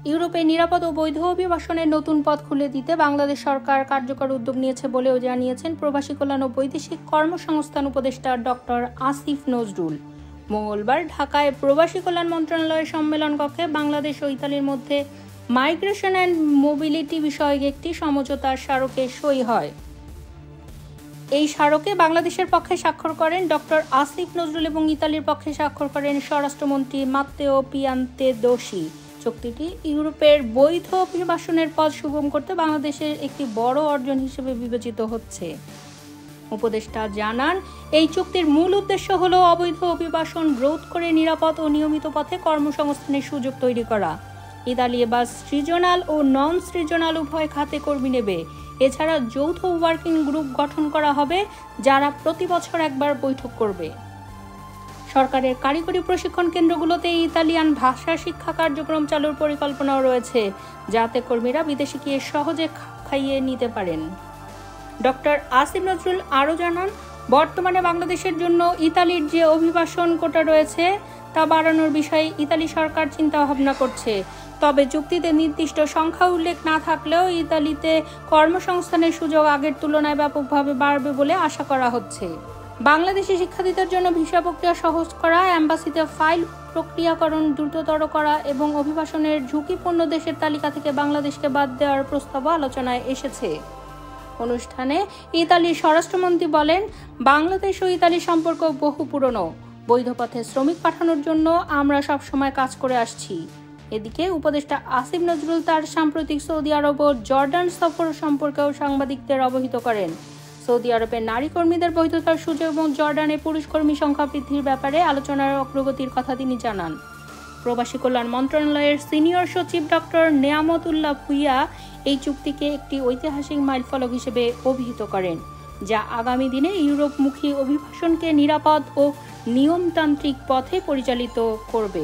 ইউরোপে নিরাপদ ও বৈধ অভিবাসনের নতুন পথ খুলে দিতে বাংলাদেশ সরকার কার্যকর উদ্যোগ নিয়েছে বলেও জানিয়েছেন প্রবাসী কল্যাণ ও বৈদেশিক কর্মসংস্থান উপদেষ্টা ডক্টর আসিফ নজরুল। মঙ্গলবার ঢাকায় প্রবাসী কল্যাণ মন্ত্রণালয়ের সম্মেলন কক্ষে বাংলাদেশ ও ইতালির মধ্যে মাইগ্রেশন অ্যান্ড মোবিলিটি বিষয়ক একটি সমঝোতার স্মারকে সই হয়। এই স্মারকে বাংলাদেশের পক্ষে স্বাক্ষর করেন ডক্টর আসিফ নজরুল এবং ইতালির পক্ষে স্বাক্ষর করেন স্বরাষ্ট্রমন্ত্রী মাত্তেও পিয়ান্তেদোসি। চুক্তিটি ইউরোপের বৈধ অভিবাসনের পথ সুগম করতে বাংলাদেশের একটি বড় অর্জন হিসেবে বিবেচিত হচ্ছে। উপদেষ্টা জানান, এই চুক্তির মূল উদ্দেশ্য হল অবৈধ অভিবাসন রোধ করে নিরাপদ ও নিয়মিত পথে কর্মসংস্থানের সুযোগ তৈরি করা। ইতালি এবার সৃজনাল ও নন সৃজনাল উভয় খাতে কর্মী নেবে। এছাড়া যৌথ ওয়ার্কিং গ্রুপ গঠন করা হবে, যারা প্রতি বছর একবার বৈঠক করবে। সরকারের কারিগরি প্রশিক্ষণ কেন্দ্রগুলোতে ইতালিয়ান ভাষা শিক্ষা কার্যক্রম চালুর পরিকল্পনাও রয়েছে, যাতে কর্মীরা বিদেশে গিয়ে সহজে খাইয়ে নিতে পারেন। ডক্টর আসিফ নজরুল আরও জানান, বর্তমানে বাংলাদেশের জন্য ইতালির যে অভিবাসন কোটা রয়েছে তা বাড়ানোর বিষয়ে ইতালি সরকার চিন্তাভাবনা করছে। তবে চুক্তিতে নির্দিষ্ট সংখ্যা উল্লেখ না থাকলেও ইতালিতে কর্মসংস্থানের সুযোগ আগের তুলনায় ব্যাপকভাবে বাড়বে বলে আশা করা হচ্ছে। বাংলাদেশি শিক্ষার্থীদের জন্য ভিসা প্রক্রিয়া সহজ করা, অ্যাম্বাসিতে ফাইল প্রক্রিয়াকরণ দ্রুততর করা এবং অভিবাসনের ঝুঁকিপূর্ণ দেশের তালিকা থেকে বাংলাদেশকে বাদ দেওয়ার প্রস্তাবও আলোচনায় এসেছে। অনুষ্ঠানে ইতালির স্বরাষ্ট্রমন্ত্রী বলেন, বাংলাদেশ ও ইতালির সম্পর্ক বহু পুরনো। বৈধ পথে শ্রমিক পাঠানোর জন্য আমরা সবসময় কাজ করে আসছি। এদিকে উপদেষ্টা আসিফ নজরুল তার সাম্প্রতিক সৌদি আরব ও জর্ডান সফর সম্পর্কেও সাংবাদিকদের অবহিত করেন। সৌদি আরবের নারী কর্মীদের বৈধতার সুযোগ এবং জর্ডানে পুরুষ কর্মী সংখ্যা বৃদ্ধির ব্যাপারে আলোচনার অগ্রগতির কথা তিনি জানান। প্রবাসী কল্যাণ মন্ত্রণালয়ের সিনিয়র সচিব ডক্টর নেয়ামতুল্লাহ ভুইয়া এই চুক্তিকে একটি ঐতিহাসিক মাইলফলক হিসেবে অভিহিত করেন, যা আগামী দিনে ইউরোপমুখী অভিবাসনকে নিরাপদ ও নিয়মতান্ত্রিক পথে পরিচালিত করবে।